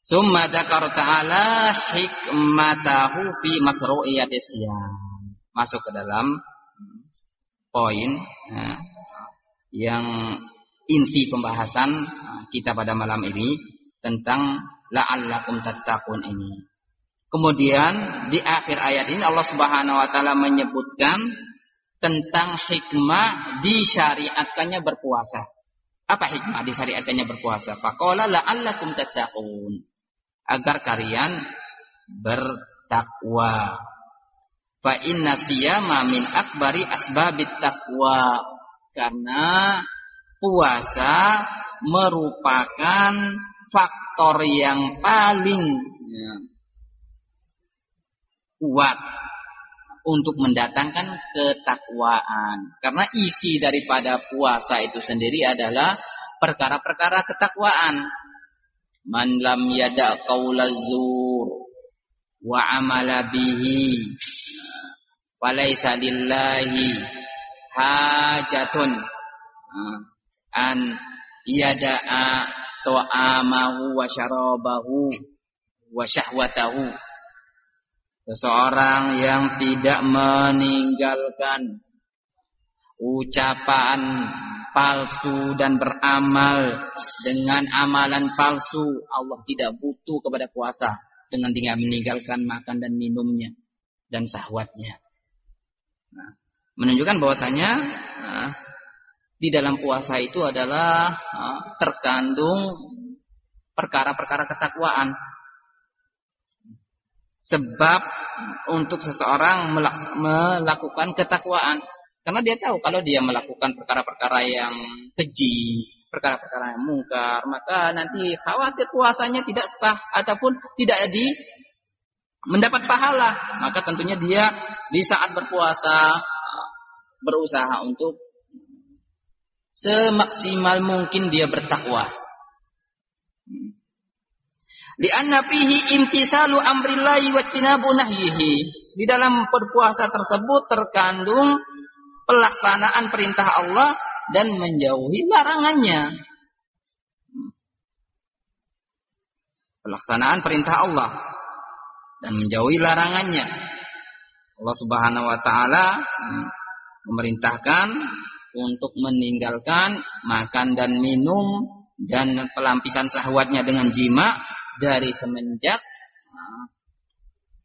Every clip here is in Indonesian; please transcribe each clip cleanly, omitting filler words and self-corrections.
Summa dzakara ta'ala hikmatahu fi masru'iyati siyam. Masuk ke dalam poin yang inti pembahasan kita pada malam ini tentang la'allakum tattaqun ini. Kemudian di akhir ayat ini Allah Subhanahu wa taala menyebutkan tentang hikmah disyariatkannya berpuasa. Apa hikmah disyariatkannya berpuasa? Faqala la'allakum tattaqun. Agar kalian bertakwa. Fa inna siyama min akbari asbabit taqwa. Karena puasa merupakan faktor yang paling kuat untuk mendatangkan ketakwaan. Karena isi daripada puasa itu sendiri adalah perkara-perkara ketakwaan. Man lam yada' qaula zur wa amala bihi falaysa lillahi hajatun an yada'a ta'amahu wa syarabahu wa syahwatahu. Seseorang yang tidak meninggalkan ucapan palsu dan beramal dengan amalan palsu, Allah tidak butuh kepada puasa dengan dia meninggalkan makan dan minumnya dan syahwatnya. Menunjukkan bahwasanya di dalam puasa itu adalah terkandung perkara-perkara ketakwaan. Sebab untuk seseorang melakukan ketakwaan, karena dia tahu kalau dia melakukan perkara-perkara yang keji, perkara-perkara yang mungkar, maka nanti khawatir puasanya tidak sah ataupun tidak mendapat pahala. Maka tentunya dia di saat berpuasa berusaha untuk semaksimal mungkin dia bertakwa. Li'anna fihi imtisalu amrillahi wa tinabu nahyihi. Di dalam berpuasa tersebut terkandung pelaksanaan perintah Allah dan menjauhi larangannya. Pelaksanaan perintah Allah dan menjauhi larangannya. Allah Subhanahu wa taala memerintahkan untuk meninggalkan makan dan minum dan pelampiasan syahwatnya dengan jima dari semenjak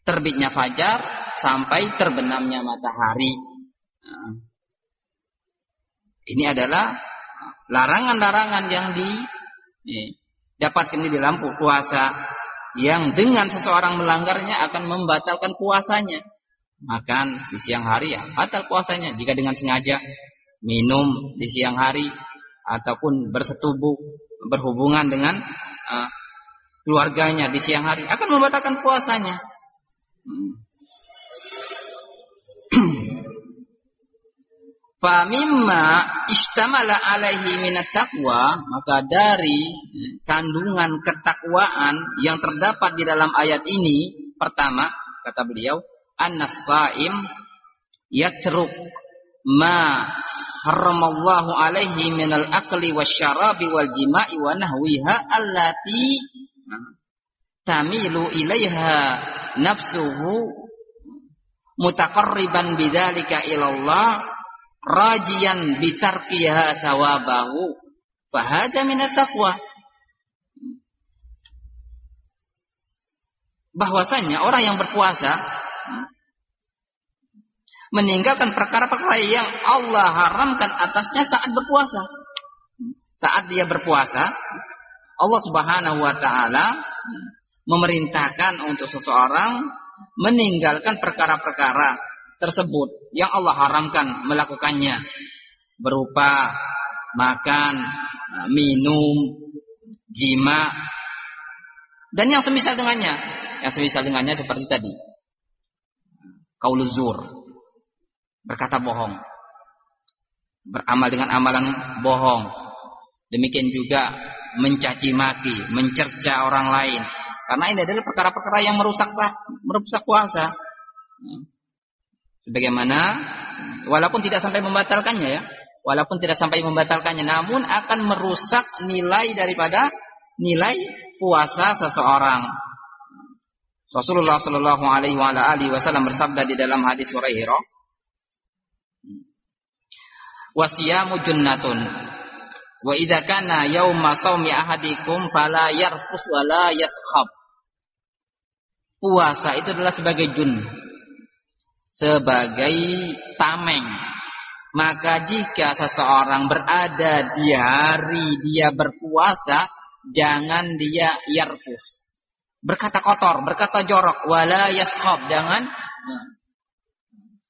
terbitnya fajar sampai terbenamnya matahari. Ini adalah larangan-larangan yang didapatkan di dalam puasa, yang dengan seseorang melanggarnya akan membatalkan puasanya. Makan di siang hari ya batal puasanya jika dengan sengaja minum di siang hari ataupun bersetubuh berhubungan dengan keluarganya di siang hari akan membatalkan puasanya. Fa mimma istamala alaihi minat taqwa, maka dari kandungan ketakwaan yang terdapat di dalam ayat ini, pertama kata beliau, an-nasaim yatruk ma haramallahu alaihi minal akli wasyarabi wal jima'i wa nahwiha allati tamilu ilaiha nafsuhu mutaqarriban bidzalika ilallah rajiyan bitarkiha thawabahu fahada minat taqwa. Bahwasanya orang yang berpuasa meninggalkan perkara-perkara yang Allah haramkan atasnya saat berpuasa. Saat dia berpuasa, Allah Subhanahu wa taala memerintahkan untuk seseorang meninggalkan perkara-perkara tersebut yang Allah haramkan melakukannya, berupa makan, minum, jima, dan yang semisal dengannya. Yang semisal dengannya seperti tadi, qauluz zur, berkata bohong, beramal dengan amalan bohong. Demikian juga mencaci maki, mencerca orang lain. Karena ini adalah perkara-perkara yang merusak puasa. Sebagaimana walaupun tidak sampai membatalkannya ya, walaupun tidak sampai membatalkannya, namun akan merusak nilai daripada nilai puasa seseorang. Rasulullah Shallallahu Alaihi Wasallam bersabda di dalam hadis Hurairah, "Wasiyamu junnatun, wa idza kana yauma shaumi ahadikum fala yarfus wa la yaskhab." Puasa itu adalah sebagai junnah, sebagai tameng. Maka jika seseorang berada di hari dia berpuasa, jangan dia yarfus, berkata kotor, berkata jorok, wala yaskhab, jangan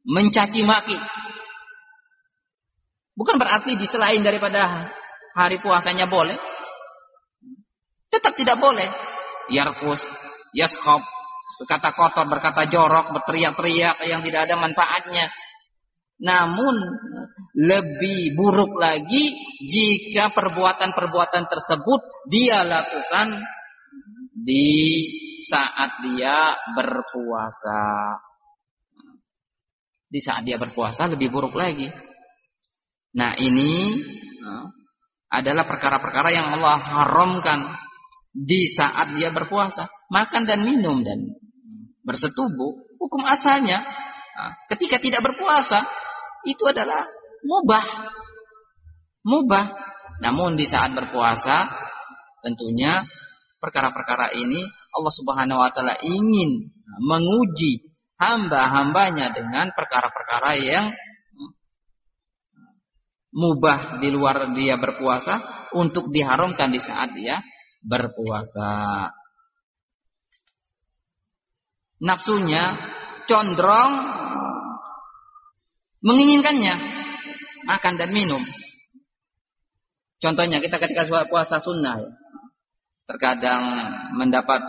mencaci maki. Bukan berarti di selain daripada hari puasanya boleh, tetap tidak boleh yarfus, yaskhab, berkata kotor, berkata jorok, berteriak-teriak yang tidak ada manfaatnya. Namun lebih buruk lagi jika perbuatan-perbuatan tersebut dia lakukan di saat dia berpuasa. Di saat dia berpuasa lebih buruk lagi. Nah, ini adalah perkara-perkara yang Allah haramkan di saat dia berpuasa. Makan dan minum dan bersetubuh, hukum asalnya ketika tidak berpuasa itu adalah mubah. Namun di saat berpuasa tentunya perkara-perkara ini Allah Subhanahu wa taala ingin menguji hamba-hambanya dengan perkara-perkara yang mubah di luar dia berpuasa untuk diharamkan di saat dia berpuasa. Nafsunya condong menginginkannya makan dan minum. Contohnya kita ketika puasa sunnah, terkadang mendapat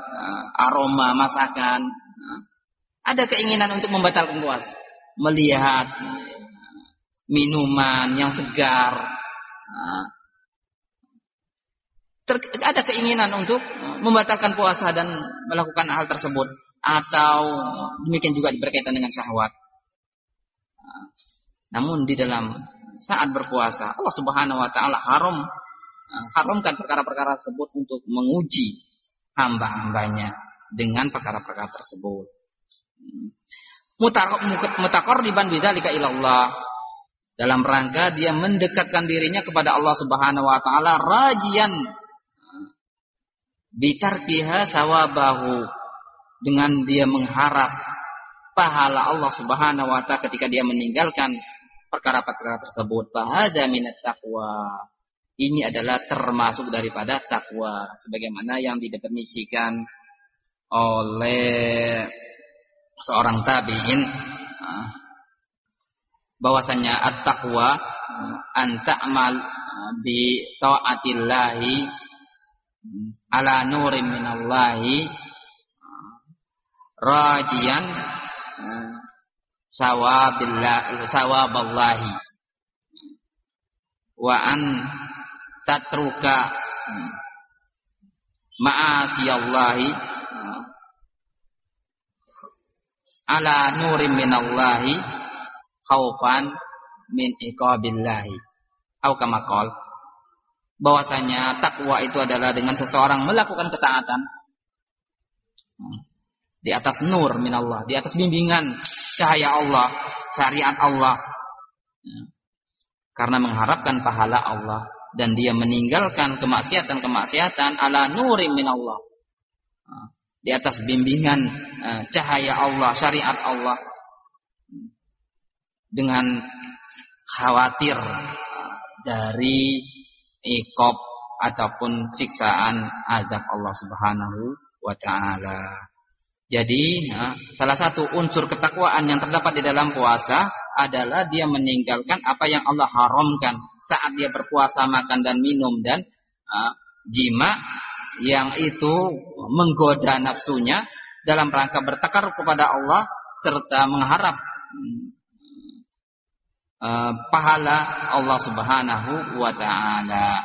aroma masakan, ada keinginan untuk membatalkan puasa, melihat minuman yang segar, ada keinginan untuk membatalkan puasa dan melakukan hal tersebut, atau demikian juga berkaitan dengan syahwat. Namun di dalam saat berpuasa Allah Subhanahu wa taala haramkan perkara-perkara tersebut untuk menguji hamba-hambanya dengan perkara-perkara tersebut. Mutaqarriban bidzalika ila Allah, dalam rangka dia mendekatkan dirinya kepada Allah Subhanahu wa taala, rajian bitarkiha sawabahu, dengan dia mengharap pahala Allah Subhanahu wa taala ketika dia meninggalkan perkara-perkara tersebut. Fahada minat taqwa, ini adalah termasuk daripada takwa sebagaimana yang didefinisikan oleh seorang tabi'in, bahwasanya at-taqwa an ta'mal bi taatillahi ala nurin minallahi rajian sawaballahi wa an tatruka ma'asiyallahi ala nurin minallahi khaufan min iqabillahi, atau kama qala, bahwasanya takwa itu adalah dengan seseorang melakukan ketaatan di atas nur minallah, di atas bimbingan cahaya Allah, syariat Allah, karena mengharapkan pahala Allah, dan dia meninggalkan kemaksiatan-kemaksiatan ala nurim minallah, di atas bimbingan cahaya Allah, syariat Allah, dengan khawatir dari iqab ataupun siksaan azab Allah Subhanahu wa taala. Jadi salah satu unsur ketakwaan yang terdapat di dalam puasa adalah dia meninggalkan apa yang Allah haramkan saat dia berpuasa, makan dan minum dan jima yang itu menggoda nafsunya dalam rangka bertakarrub kepada Allah serta mengharap pahala Allah Subhanahu wa taala.